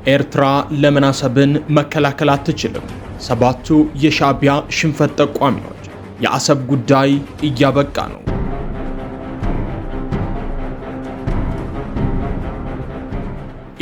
ኤርትራ ለምን አሰብን መከላከል አትችልም? ሰባቱ የሻዕቢያ ሽንፈት ጠቋሚዎች። የአሰብ ጉዳይ እያበቃ ነው።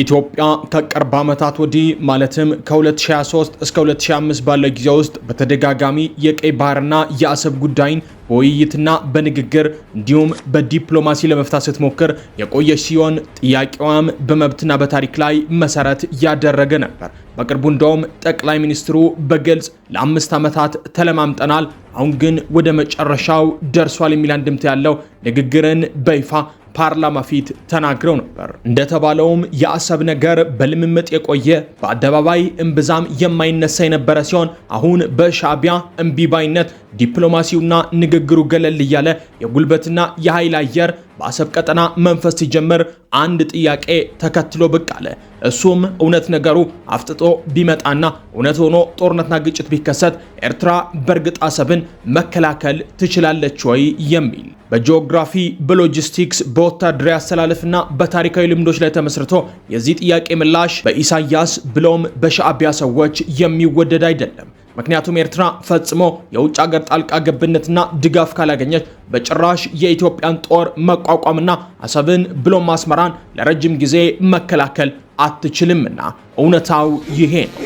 ኢትዮጵያ ከቅርብ ዓመታት ወዲህ ማለትም ከ2023 እስከ 2025 ባለው ጊዜ ውስጥ በተደጋጋሚ የቀይ ባህርና የአሰብ ጉዳይን በውይይትና በንግግር እንዲሁም በዲፕሎማሲ ለመፍታት ስትሞክር የቆየች ሲሆን ጥያቄዋም በመብትና በታሪክ ላይ መሰረት ያደረገ ነበር። በቅርቡ እንደውም ጠቅላይ ሚኒስትሩ በግልጽ ለ5 ዓመታት ተለማምጠናል፣ አሁን ግን ወደ መጨረሻው ደርሷል የሚል አንድምታ ያለው ንግግርን በይፋ ፓርላማ ፊት ተናግረው ነበር። እንደተባለውም የአሰብ ነገር በልምምጥ የቆየ በአደባባይ እምብዛም የማይነሳ የነበረ ሲሆን አሁን በሻዕቢያ እምቢባይነት ዲፕሎማሲውና ንግግሩ ገለል እያለ የጉልበትና የኃይል አየር በአሰብ ቀጠና መንፈስ ሲጀምር አንድ ጥያቄ ተከትሎ ብቅ አለ። እሱም እውነት ነገሩ አፍጥጦ ቢመጣና እውነት ሆኖ ጦርነትና ግጭት ቢከሰት ኤርትራ በእርግጥ አሰብን መከላከል ትችላለች ወይ የሚል። በጂኦግራፊ፣ በሎጂስቲክስ፣ በወታደራዊ አሰላለፍና በታሪካዊ ልምዶች ላይ ተመስርቶ የዚህ ጥያቄ ምላሽ በኢሳያስ ብሎም በሻዕቢያ ሰዎች የሚወደድ አይደለም። ምክንያቱም ኤርትራ ፈጽሞ የውጭ ሀገር ጣልቃ ገብነትና ድጋፍ ካላገኘች በጭራሽ የኢትዮጵያን ጦር መቋቋምና አሰብን ብሎም አስመራን ለረጅም ጊዜ መከላከል አትችልምና እውነታው ይሄ ነው።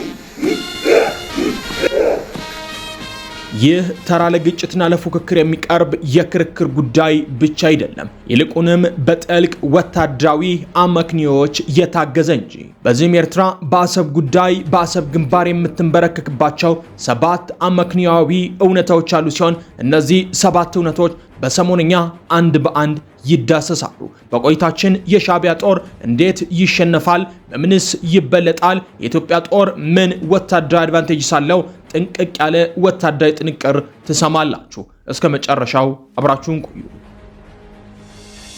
ይህ ተራ ለግጭትና ለፉክክር የሚቀርብ የክርክር ጉዳይ ብቻ አይደለም፣ ይልቁንም በጥልቅ ወታደራዊ አመክንዮዎች የታገዘ እንጂ። በዚህም ኤርትራ በአሰብ ጉዳይ በአሰብ ግንባር የምትንበረከክባቸው 7 አመክንዮአዊ እውነታዎች አሉ ሲሆን እነዚህ 7 እውነቶች በሰሞንኛ አንድ በአንድ ይዳሰሳሉ። በቆይታችን የሻዕቢያ ጦር እንዴት ይሸነፋል? በምንስ ይበለጣል? የኢትዮጵያ ጦር ምን ወታደራዊ አድቫንቴጅ ሳለው? ጥንቅቅ ያለ ወታደራዊ ጥንቅር ትሰማላችሁ። እስከ መጨረሻው አብራችሁን ቆዩ።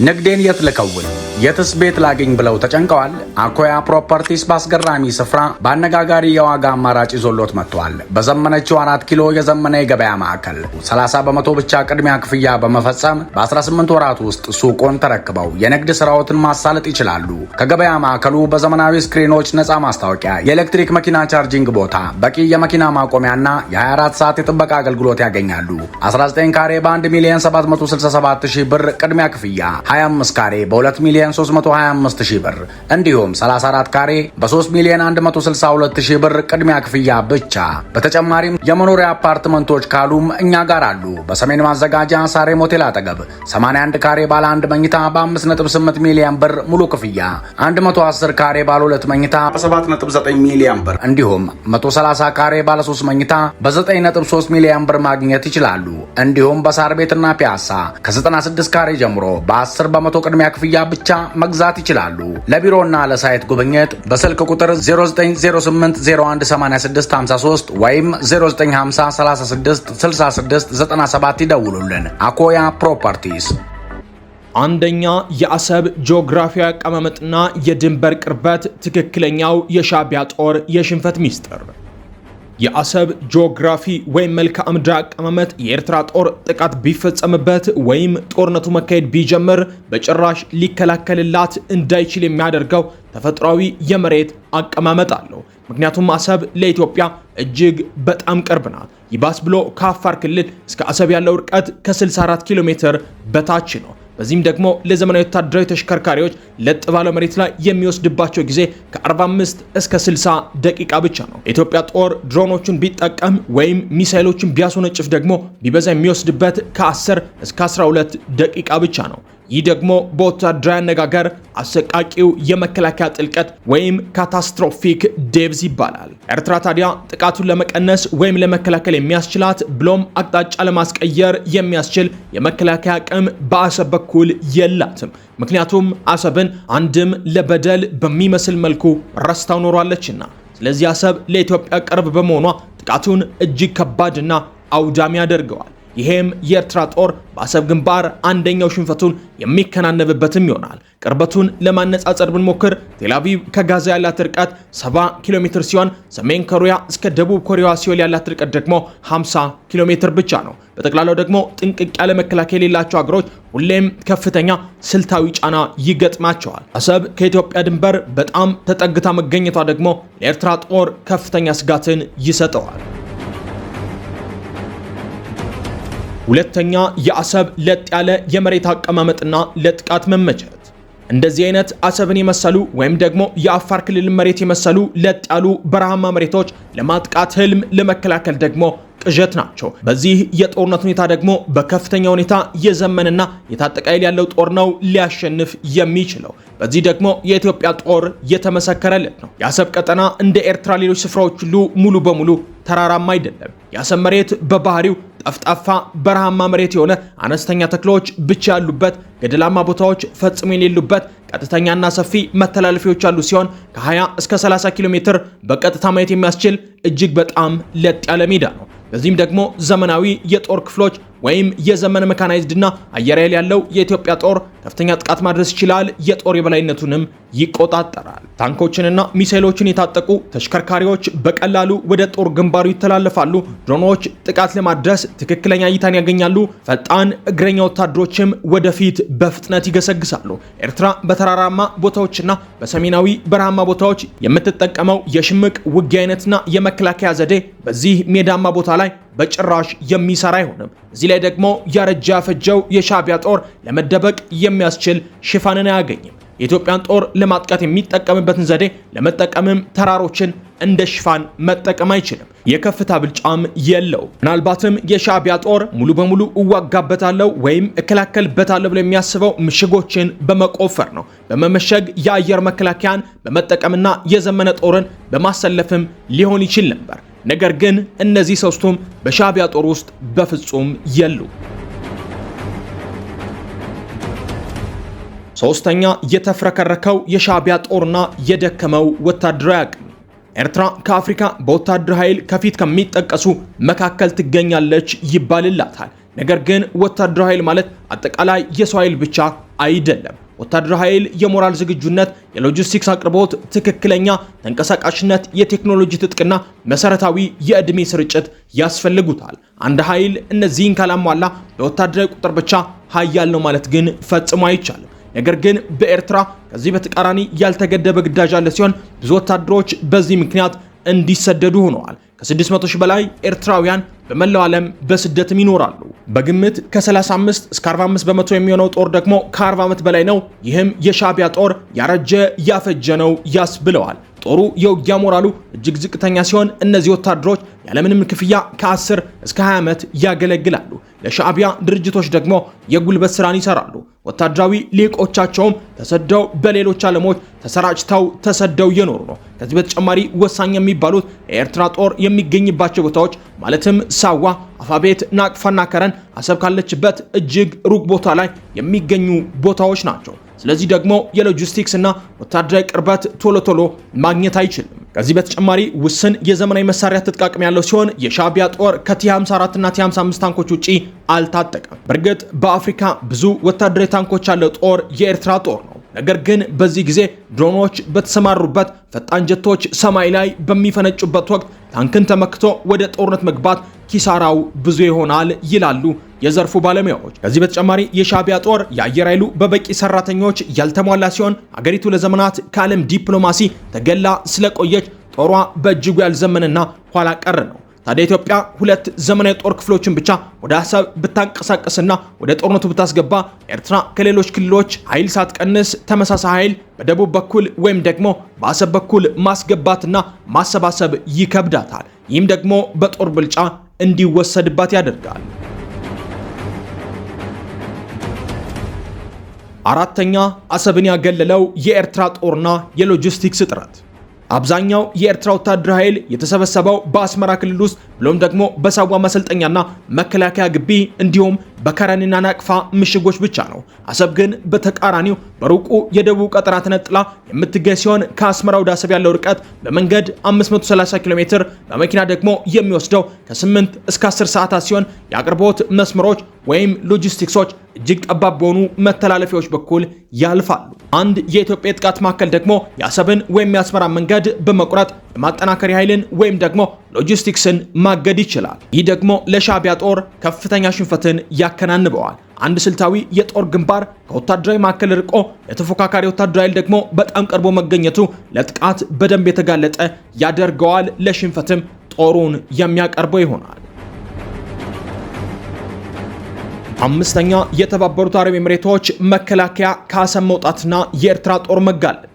ንግዴን የት ልከውን የትስ ቤት ላገኝ ብለው ተጨንቀዋል? አኮያ ፕሮፐርቲስ በአስገራሚ ስፍራ በአነጋጋሪ የዋጋ አማራጭ ይዞሎት መጥቷል። በዘመነችው 4 ኪሎ የዘመነ የገበያ ማዕከል 30 በመቶ ብቻ ቅድሚያ ክፍያ በመፈጸም በ18 ወራት ውስጥ ሱቆን ተረክበው የንግድ ስራዎትን ማሳለጥ ይችላሉ። ከገበያ ማዕከሉ በዘመናዊ ስክሪኖች ነፃ ማስታወቂያ፣ የኤሌክትሪክ መኪና ቻርጂንግ ቦታ፣ በቂ የመኪና ማቆሚያና የ24 ሰዓት የጥበቃ አገልግሎት ያገኛሉ። 19 ካሬ በ1,767,000 ብር ቅድሚያ ክፍያ፣ 25 ካሬ በ2,325,000 ብር እንዲሁም 34 ካሬ በ3,162,000 ብር ቅድሚያ ክፍያ ብቻ። በተጨማሪም የመኖሪያ አፓርትመንቶች ካሉም እኛ ጋር አሉ። በሰሜን ማዘጋጃ ሳሬም ሆቴል አጠገብ 81 ካሬ ባለ 1 መኝታ በ5.8 ሚሊዮን ብር ሙሉ ክፍያ፣ 110 ካሬ ባለ 2 መኝታ በ7.9 ሚሊዮን ብር እንዲሁም 130 ካሬ ባለ 3 መኝታ በ9.3 ሚሊዮን ብር ማግኘት ይችላሉ። እንዲሁም በሳር ቤትና ፒያሳ ከ96 ካሬ ጀምሮ በ10 በመቶ ቅድሚያ ክፍያ ብቻ መግዛት ይችላሉ። ለቢሮና ለሳይት ጉብኝት በስልክ ቁጥር 0908018653 ወይም 0950366697 ይደውሉልን። አኮያ ፕሮፐርቲስ። አንደኛ፣ የአሰብ ጂኦግራፊያዊ አቀማመጥና የድንበር ቅርበት ትክክለኛው የሻዕቢያ ጦር የሽንፈት ሚስጥር። የአሰብ ጂኦግራፊ ወይም መልክዓ ምድራዊ አቀማመጥ የኤርትራ ጦር ጥቃት ቢፈጸምበት ወይም ጦርነቱ መካሄድ ቢጀምር በጭራሽ ሊከላከልላት እንዳይችል የሚያደርገው ተፈጥሯዊ የመሬት አቀማመጥ አለው። ምክንያቱም አሰብ ለኢትዮጵያ እጅግ በጣም ቅርብ ናት። ይባስ ብሎ ከአፋር ክልል እስከ አሰብ ያለው ርቀት ከ64 ኪሎ ሜትር በታች ነው። በዚህም ደግሞ ለዘመናዊ ወታደራዊ ተሽከርካሪዎች ለጥ ባለ መሬት ላይ የሚወስድባቸው ጊዜ ከ45 እስከ 60 ደቂቃ ብቻ ነው። የኢትዮጵያ ጦር ድሮኖቹን ቢጠቀም ወይም ሚሳኤሎችን ቢያስወነጭፍ ደግሞ ቢበዛ የሚወስድበት ከ10 እስከ 12 ደቂቃ ብቻ ነው። ይህ ደግሞ በወታደራዊ አነጋገር አሰቃቂው የመከላከያ ጥልቀት ወይም ካታስትሮፊክ ዴፕዝ ይባላል። ኤርትራ ታዲያ ጥቃቱን ለመቀነስ ወይም ለመከላከል የሚያስችላት ብሎም አቅጣጫ ለማስቀየር የሚያስችል የመከላከያ አቅም በአሰብ በኩል የላትም። ምክንያቱም አሰብን አንድም ለበደል በሚመስል መልኩ ረስታው ኖሯለችና። ስለዚህ አሰብ ለኢትዮጵያ ቅርብ በመሆኗ ጥቃቱን እጅግ ከባድና አውዳሚ ያደርገዋል። ይሄም የኤርትራ ጦር በአሰብ ግንባር አንደኛው ሽንፈቱን የሚከናነብበትም ይሆናል። ቅርበቱን ለማነጻጸር ብንሞክር ቴልአቪቭ ከጋዛ ያላት ርቀት 70 ኪሎ ሜትር ሲሆን ሰሜን ኮሪያ እስከ ደቡብ ኮሪያዋ ሲኦል ያላት ርቀት ደግሞ 50 ኪሎ ሜትር ብቻ ነው። በጠቅላላው ደግሞ ጥንቅቅ ያለ መከላከያ የሌላቸው ሀገሮች ሁሌም ከፍተኛ ስልታዊ ጫና ይገጥማቸዋል። አሰብ ከኢትዮጵያ ድንበር በጣም ተጠግታ መገኘቷ ደግሞ ለኤርትራ ጦር ከፍተኛ ስጋትን ይሰጠዋል። ሁለተኛ፣ የአሰብ ለጥ ያለ የመሬት አቀማመጥና ለጥቃት መመቸት። እንደዚህ አይነት አሰብን የመሰሉ ወይም ደግሞ የአፋር ክልል መሬት የመሰሉ ለጥ ያሉ በረሃማ መሬቶች ለማጥቃት ህልም፣ ለመከላከል ደግሞ ቅዠት ናቸው። በዚህ የጦርነት ሁኔታ ደግሞ በከፍተኛ ሁኔታ የዘመንና የታጠቀ ኃይል ያለው ጦር ነው ሊያሸንፍ የሚችለው። በዚህ ደግሞ የኢትዮጵያ ጦር የተመሰከረለት ነው። የአሰብ ቀጠና እንደ ኤርትራ ሌሎች ስፍራዎች ሁሉ ሙሉ በሙሉ ተራራማ አይደለም። የአሰብ መሬት በባህሪው ጠፍጣፋ በረሃማ መሬት የሆነ አነስተኛ ተክሎች ብቻ ያሉበት፣ ገደላማ ቦታዎች ፈጽሞ የሌሉበት፣ ቀጥተኛና ሰፊ መተላለፊያዎች ያሉ ሲሆን ከ20 እስከ 30 ኪሎ ሜትር በቀጥታ ማየት የሚያስችል እጅግ በጣም ለጥ ያለ ሜዳ ነው። በዚህም ደግሞ ዘመናዊ የጦር ክፍሎች ወይም የዘመን መካናይዝድና አየር ኃይል ያለው የኢትዮጵያ ጦር ከፍተኛ ጥቃት ማድረስ ይችላል። የጦር የበላይነቱንም ይቆጣጠራል። ታንኮችንና ሚሳኤሎችን የታጠቁ ተሽከርካሪዎች በቀላሉ ወደ ጦር ግንባሩ ይተላለፋሉ። ድሮኖች ጥቃት ለማድረስ ትክክለኛ እይታን ያገኛሉ። ፈጣን እግረኛ ወታደሮችም ወደፊት በፍጥነት ይገሰግሳሉ። ኤርትራ በተራራማ ቦታዎችና በሰሜናዊ በረሃማ ቦታዎች የምትጠቀመው የሽምቅ ውጊያ አይነትና የመከላከያ ዘዴ በዚህ ሜዳማ ቦታ ላይ በጭራሽ የሚሰራ አይሆንም። እዚህ ላይ ደግሞ ያረጃ ያፈጀው የሻዕቢያ ጦር ለመደበቅ የሚያስችል ሽፋንን አያገኝም። የኢትዮጵያን ጦር ለማጥቃት የሚጠቀምበትን ዘዴ ለመጠቀምም ተራሮችን እንደ ሽፋን መጠቀም አይችልም። የከፍታ ብልጫም የለው። ምናልባትም የሻዕቢያ ጦር ሙሉ በሙሉ እዋጋበታለሁ ወይም እከላከልበታለሁ ብሎ የሚያስበው ምሽጎችን በመቆፈር ነው። በመመሸግ የአየር መከላከያን በመጠቀምና የዘመነ ጦርን በማሰለፍም ሊሆን ይችል ነበር። ነገር ግን እነዚህ ሶስቱም በሻዕቢያ ጦር ውስጥ በፍጹም የሉ። ሶስተኛ፣ የተፍረከረከው የሻዕቢያ ጦርና የደከመው ወታደራዊ አቅም። ኤርትራ ከአፍሪካ በወታደራዊ ኃይል ከፊት ከሚጠቀሱ መካከል ትገኛለች ይባልላታል። ነገር ግን ወታደራዊ ኃይል ማለት አጠቃላይ የሰው ኃይል ብቻ አይደለም። ወታደራዊ ኃይል የሞራል ዝግጁነት፣ የሎጂስቲክስ አቅርቦት፣ ትክክለኛ ተንቀሳቃሽነት፣ የቴክኖሎጂ ትጥቅና መሰረታዊ የዕድሜ ስርጭት ያስፈልጉታል። አንድ ኃይል እነዚህን ካላሟላ በወታደራዊ ቁጥር ብቻ ኃያል ነው ማለት ግን ፈጽሞ አይቻልም። ነገር ግን በኤርትራ ከዚህ በተቃራኒ ያልተገደበ ግዳጅ አለ ሲሆን ብዙ ወታደሮች በዚህ ምክንያት እንዲሰደዱ ሆነዋል። ከ600 ሺህ በላይ ኤርትራውያን በመላው ዓለም በስደትም ይኖራሉ። በግምት ከ35 እስከ 45 በመቶ የሚሆነው ጦር ደግሞ ከ40 ዓመት በላይ ነው። ይህም የሻዕቢያ ጦር ያረጀ ያፈጀ ነው ያስብለዋል። ጦሩ የውጊያ ሞራሉ እጅግ ዝቅተኛ ሲሆን እነዚህ ወታደሮች ያለምንም ክፍያ ከ10 እስከ 20 ዓመት ያገለግላሉ። ለሻዕቢያ ድርጅቶች ደግሞ የጉልበት ስራን ይሰራሉ። ወታደራዊ ሊቆቻቸውም ተሰደው በሌሎች ዓለሞች ተሰደው እየኖሩ ነው። ከዚህ በተጨማሪ ወሳኝ የሚባሉት የኤርትራ ጦር የሚገኝባቸው ቦታዎች ማለትም ሳዋ፣ አፋቤት፣ ናቅፋና ከረን አሰብ ካለችበት እጅግ ሩቅ ቦታ ላይ የሚገኙ ቦታዎች ናቸው። ስለዚህ ደግሞ የሎጂስቲክስ እና ወታደራዊ ቅርበት ቶሎ ማግኘት አይችልም። ከዚህ በተጨማሪ ውስን የዘመናዊ መሳሪያ ትጥቅ አቅም ያለው ሲሆን የሻዕቢያ ጦር ከቲ54 እና ቲ55 ታንኮች ውጪ አልታጠቀም። በእርግጥ በአፍሪካ ብዙ ወታደራዊ ታንኮች ያለው ጦር የኤርትራ ጦር ነው። ነገር ግን በዚህ ጊዜ ድሮኖች በተሰማሩበት፣ ፈጣን ጀቶች ሰማይ ላይ በሚፈነጩበት ወቅት ታንክን ተመክቶ ወደ ጦርነት መግባት ኪሳራው ብዙ ይሆናል ይላሉ የዘርፉ ባለሙያዎች። ከዚህ በተጨማሪ የሻዕቢያ ጦር የአየር ኃይሉ በበቂ ሰራተኞች ያልተሟላ ሲሆን አገሪቱ ለዘመናት ከዓለም ዲፕሎማሲ ተገላ ስለቆየች ጦሯ በእጅጉ ያልዘመንና ኋላ ቀር ነው። ታዲያ ኢትዮጵያ ሁለት ዘመናዊ ጦር ክፍሎችን ብቻ ወደ አሰብ ብታንቀሳቀስና ወደ ጦርነቱ ብታስገባ ኤርትራ ከሌሎች ክልሎች ኃይል ሳትቀንስ ተመሳሳይ ኃይል በደቡብ በኩል ወይም ደግሞ በአሰብ በኩል ማስገባትና ማሰባሰብ ይከብዳታል። ይህም ደግሞ በጦር ብልጫ እንዲወሰድባት ያደርጋል። አራተኛ፣ አሰብን ያገለለው የኤርትራ ጦርና የሎጂስቲክስ እጥረት። አብዛኛው የኤርትራ ወታደራዊ ኃይል የተሰበሰበው በአስመራ ክልል ውስጥ ብሎም ደግሞ በሳዋ ማሰልጠኛና መከላከያ ግቢ እንዲሁም በከረንና ናቅፋ ምሽጎች ብቻ ነው። አሰብ ግን በተቃራኒው በሩቁ የደቡብ ቀጠና ተነጥላ የምትገኝ ሲሆን ከአስመራ ወደ አሰብ ያለው ርቀት በመንገድ 530 ኪሎ ሜትር፣ በመኪና ደግሞ የሚወስደው ከ8 እስከ 10 ሰዓታት ሲሆን የአቅርቦት መስመሮች ወይም ሎጂስቲክሶች እጅግ ጠባብ በሆኑ መተላለፊያዎች በኩል ያልፋሉ። አንድ የኢትዮጵያ የጥቃት ማዕከል ደግሞ የአሰብን ወይም የአስመራ መንገድ በመቁረጥ የማጠናከሪያ ኃይልን ወይም ደግሞ ሎጂስቲክስን ማገድ ይችላል። ይህ ደግሞ ለሻዕቢያ ጦር ከፍተኛ ሽንፈትን ያከናንበዋል። አንድ ስልታዊ የጦር ግንባር ከወታደራዊ ማዕከል ርቆ የተፎካካሪ ወታደራዊ ኃይል ደግሞ በጣም ቀርቦ መገኘቱ ለጥቃት በደንብ የተጋለጠ ያደርገዋል። ለሽንፈትም ጦሩን የሚያቀርበው ይሆናል። አምስተኛ የተባበሩት አረብ ኤሚሬቶች መከላከያ ከአሰብ መውጣትና የኤርትራ ጦር መጋለጥ።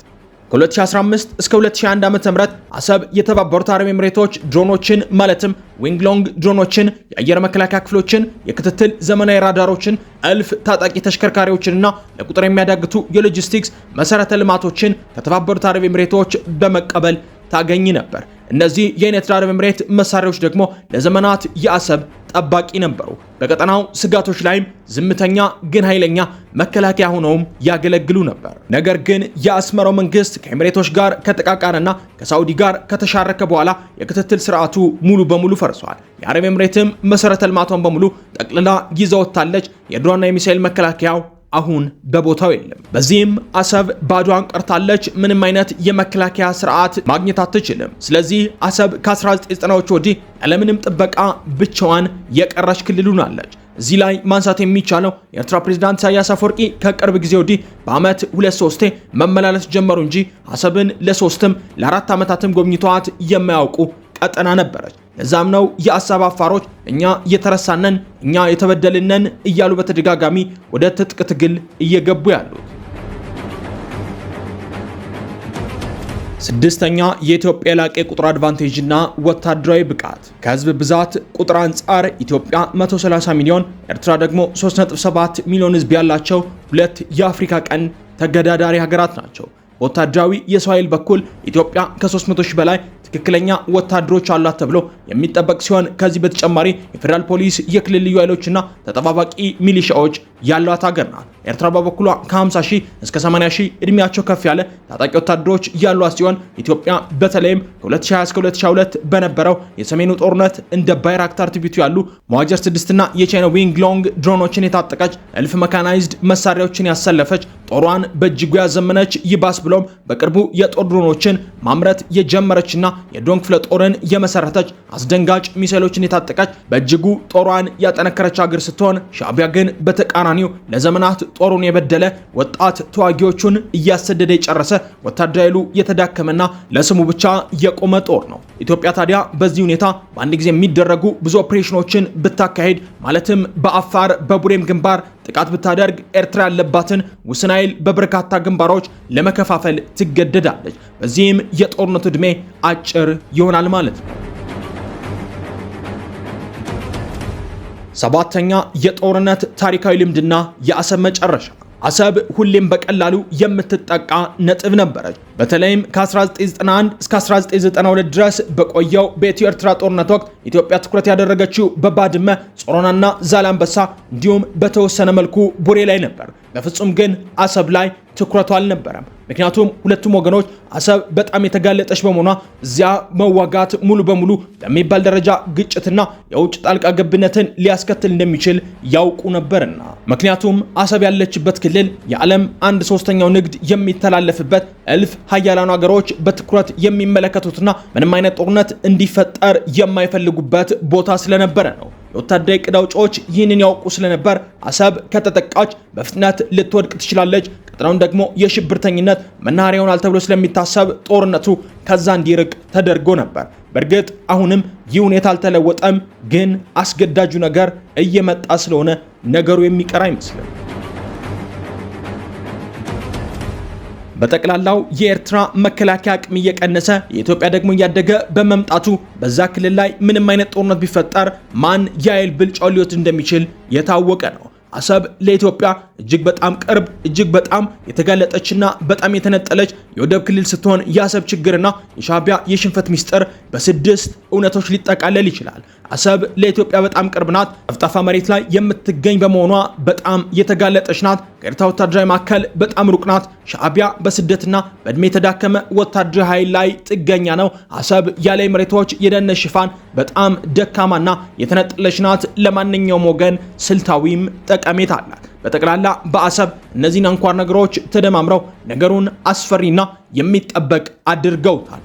ከ2015 እስከ 2021 ዓ.ም አሰብ የተባበሩት አረብ ኤሚሬቶች ድሮኖችን ማለትም ዊንግሎንግ ድሮኖችን፣ የአየር መከላከያ ክፍሎችን፣ የክትትል ዘመናዊ ራዳሮችን፣ እልፍ ታጣቂ ተሽከርካሪዎችንና ለቁጥር የሚያዳግቱ የሎጂስቲክስ መሰረተ ልማቶችን ከተባበሩት አረብ ኤሚሬቶች በመቀበል ታገኝ ነበር። እነዚህ የዩናይትድ አረብ ኤሚሬት መሳሪያዎች ደግሞ ለዘመናት የአሰብ ጠባቂ ነበሩ። በቀጠናው ስጋቶች ላይም ዝምተኛ ግን ኃይለኛ መከላከያ ሆነውም ያገለግሉ ነበር። ነገር ግን የአስመራው መንግስት ከኤሚሬቶች ጋር ከተቃቃረና ከሳውዲ ጋር ከተሻረከ በኋላ የክትትል ስርዓቱ ሙሉ በሙሉ ፈርሷል። የአረብ ኤሚሬትም መሰረተ ልማቷን በሙሉ ጠቅልላ ይዘወታለች። የድሮና የሚሳኤል መከላከያው አሁን በቦታው የለም። በዚህም አሰብ ባዶዋን ቀርታለች። ምንም አይነት የመከላከያ ስርዓት ማግኘት አትችልም። ስለዚህ አሰብ ከ1990ዎቹ ወዲህ ያለምንም ጥበቃ ብቻዋን የቀረች ክልል ሆናለች። እዚህ ላይ ማንሳት የሚቻለው የኤርትራ ፕሬዝዳንት ኢሳያስ አፈወርቂ ከቅርብ ጊዜ ወዲህ በአመት 2-3 መመላለስ ጀመሩ እንጂ አሰብን ለ3ም ለ4 ዓመታትም ጎብኝተዋት የማያውቁ ቀጠና ነበረች። ለዛም ነው የአሰብ አፋሮች እኛ የተረሳነን እኛ የተበደልነን እያሉ በተደጋጋሚ ወደ ትጥቅ ትግል እየገቡ ያሉት። ስድስተኛ የኢትዮጵያ ላቀ ቁጥር አድቫንቴጅ እና ወታደራዊ ብቃት። ከህዝብ ብዛት ቁጥር አንጻር ኢትዮጵያ 130 ሚሊዮን፣ ኤርትራ ደግሞ 3.7 ሚሊዮን ህዝብ ያላቸው ሁለት የአፍሪካ ቀንድ ተገዳዳሪ ሀገራት ናቸው። ወታደራዊ የሰው ኃይል በኩል ኢትዮጵያ ከ300 ሺህ በላይ ትክክለኛ ወታደሮች አሏት ተብሎ የሚጠበቅ ሲሆን ከዚህ በተጨማሪ የፌደራል ፖሊስ፣ የክልል ልዩ ኃይሎችና ተጠባባቂ ሚሊሻዎች ያሏት ሀገር ናት። ኤርትራ በበኩሏ ከ50 ሺህ እስከ 80 ሺህ እድሜያቸው ከፍ ያለ ታጣቂ ወታደሮች ያሏት ሲሆን ኢትዮጵያ በተለይም ከ2020 እስከ 2022 በነበረው የሰሜኑ ጦርነት እንደ ባይራክታር ቲቪቱ ያሉ መዋጀር 6 እና የቻይና ዊንግ ሎንግ ድሮኖችን የታጠቀች እልፍ መካናይዝድ መሳሪያዎችን ያሰለፈች ጦሯን በእጅጉ ያዘመነች ይባስ ብሎም በቅርቡ የጦር ድሮኖችን ማምረት የጀመረችና የድሮን ክፍለ ጦርን የመሰረተች አስደንጋጭ ሚሳኤሎችን የታጠቀች በእጅጉ ጦሯን ያጠነከረች ሀገር ስትሆን ሻዕቢያ ግን በተቃራኒው ለዘመናት ጦሩን የበደለ ወጣት ተዋጊዎቹን እያሰደደ የጨረሰ ወታደራዊ ኃይሉ የተዳከመና ለስሙ ብቻ የቆመ ጦር ነው። ኢትዮጵያ ታዲያ በዚህ ሁኔታ በአንድ ጊዜ የሚደረጉ ብዙ ኦፕሬሽኖችን ብታካሄድ ማለትም በአፋር በቡሬም ግንባር ጥቃት ብታደርግ ኤርትራ ያለባትን ውስን ኃይል በበርካታ ግንባሮች ለመከፋፈል ትገደዳለች። በዚህም የጦርነቱ ዕድሜ አጭር ይሆናል ማለት ነው። ሰባተኛ የጦርነት ታሪካዊ ልምድና የአሰብ መጨረሻ። አሰብ ሁሌም በቀላሉ የምትጠቃ ነጥብ ነበረች። በተለይም ከ1991 እስከ 1992 ድረስ በቆየው በኢትዮ ኤርትራ ጦርነት ወቅት ኢትዮጵያ ትኩረት ያደረገችው በባድመ፣ ጾሮናና ዛላንበሳ እንዲሁም በተወሰነ መልኩ ቡሬ ላይ ነበር። በፍጹም ግን አሰብ ላይ ትኩረቱ አልነበረም። ምክንያቱም ሁለቱም ወገኖች አሰብ በጣም የተጋለጠች በመሆኗ እዚያ መዋጋት ሙሉ በሙሉ በሚባል ደረጃ ግጭትና የውጭ ጣልቃ ገብነትን ሊያስከትል እንደሚችል ያውቁ ነበርና። ምክንያቱም አሰብ ያለችበት ክልል የዓለም 1/3 ንግድ የሚተላለፍበት እልፍ ሀያላኑ ሀገሮች በትኩረት የሚመለከቱትና ምንም አይነት ጦርነት እንዲፈጠር የማይፈልጉበት ቦታ ስለነበረ ነው። የወታደራዊ ዕቅድ አውጪዎች ይህንን ያውቁ ስለነበር አሰብ ከተጠቃች በፍጥነት ልትወድቅ ትችላለች፣ ቀጠናውን ደግሞ የሽብርተኝነት መናኸሪያ ይሆናል ተብሎ ስለሚታሰብ ጦርነቱ ከዛ እንዲርቅ ተደርጎ ነበር። በእርግጥ አሁንም ይህ ሁኔታ አልተለወጠም፣ ግን አስገዳጁ ነገር እየመጣ ስለሆነ ነገሩ የሚቀር አይመስልም። በጠቅላላው የኤርትራ መከላከያ አቅም እየቀነሰ የኢትዮጵያ ደግሞ እያደገ በመምጣቱ በዛ ክልል ላይ ምንም አይነት ጦርነት ቢፈጠር ማን የኃይል ብልጫው ሊወስድ እንደሚችል የታወቀ ነው። አሰብ ለኢትዮጵያ እጅግ በጣም ቅርብ፣ እጅግ በጣም የተጋለጠችና በጣም የተነጠለች የወደብ ክልል ስትሆን የአሰብ ችግርና የሻዕቢያ የሽንፈት ሚስጥር በ6 እውነቶች ሊጠቃለል ይችላል። አሰብ ለኢትዮጵያ በጣም ቅርብ ናት። ጠፍጣፋ መሬት ላይ የምትገኝ በመሆኗ በጣም የተጋለጠች ናት። ከኤርትራ ወታደራዊ ማዕከል በጣም ሩቅ ናት። ሻዕቢያ በስደትና በእድሜ የተዳከመ ወታደራዊ ኃይል ላይ ጥገኛ ነው። አሰብ ያለ መሬቶች የደህንነት ሽፋን በጣም ደካማና የተነጠለች ናት። ለማንኛውም ወገን ስልታዊም ጠቀሜታ አላት። በጠቅላላ በአሰብ እነዚህን አንኳር ነገሮች ተደማምረው ነገሩን አስፈሪና የሚጠበቅ አድርገውታል።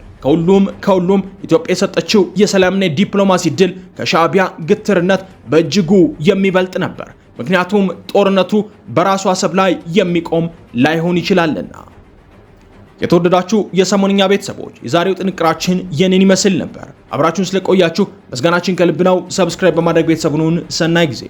ከሁሉም ኢትዮጵያ የሰጠችው የሰላምና ዲፕሎማሲ ድል ከሻዕቢያ ግትርነት በእጅጉ የሚበልጥ ነበር። ምክንያቱም ጦርነቱ በራሱ አሰብ ላይ የሚቆም ላይሆን ይችላልና። የተወደዳችሁ የሰሞንኛ ቤተሰቦች የዛሬው ጥንቅራችን የኔን ይመስል ነበር። አብራችሁን ስለቆያችሁ ምስጋናችን ከልብ ነው። ሰብስክራይብ በማድረግ ቤተሰቡን ሰናይ ጊዜ።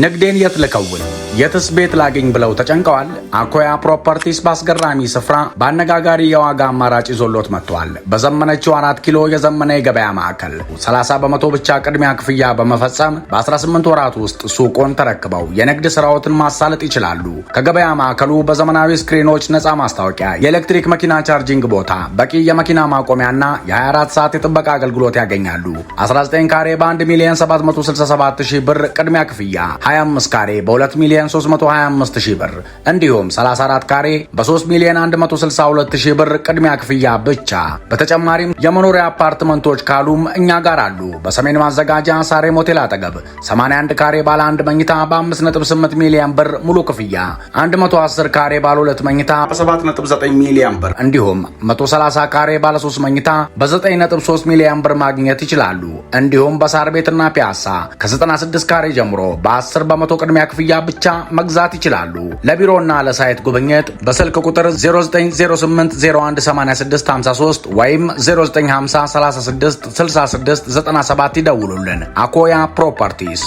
ንግዴን የት ልከውን የትስ ቤት ላገኝ ብለው ተጨንቀዋል? አኮያ ፕሮፐርቲስ በአስገራሚ ስፍራ በአነጋጋሪ የዋጋ አማራጭ ይዞሎት መጥቷል። በዘመነችው 4 ኪሎ የዘመነ የገበያ ማዕከል 30 በመቶ ብቻ ቅድሚያ ክፍያ በመፈጸም በ18 ወራት ውስጥ ሱቆን ተረክበው የንግድ ስራዎትን ማሳለጥ ይችላሉ። ከገበያ ማዕከሉ በዘመናዊ ስክሪኖች፣ ነፃ ማስታወቂያ፣ የኤሌክትሪክ መኪና ቻርጂንግ ቦታ፣ በቂ የመኪና ማቆሚያና የ24 ሰዓት የጥበቃ አገልግሎት ያገኛሉ። 19 ካሬ በ1,767,000 ብር ቅድሚያ ክፍያ፣ 25 ካሬ በ2,325,000 ብር እንዲሁም 34 ካሬ በ3,162,000 ብር ቅድሚያ ክፍያ ብቻ። በተጨማሪም የመኖሪያ አፓርትመንቶች ካሉም እኛ ጋር አሉ። በሰሜን ማዘጋጃ ሳሬም ሆቴል አጠገብ 81 ካሬ ባለ 1 መኝታ በ5.8 ሚሊዮን ብር ሙሉ ክፍያ፣ 110 ካሬ ባለ 2 መኝታ በ7.9 ሚሊዮን ብር እንዲሁም 130 ካሬ ባለ 3 መኝታ በ9.3 ሚሊዮን ብር ማግኘት ይችላሉ። እንዲሁም በሳር ቤትና ፒያሳ ከ96 ካሬ ጀምሮ በ10 በመቶ ቅድሚያ ክፍያ ብቻ መግዛት ይችላሉ። ለቢሮና ለሳይት ጉብኝት በስልክ ቁጥር 0908018653 ወይም 0950366697 ይደውሉልን። አኮያ ፕሮፐርቲስ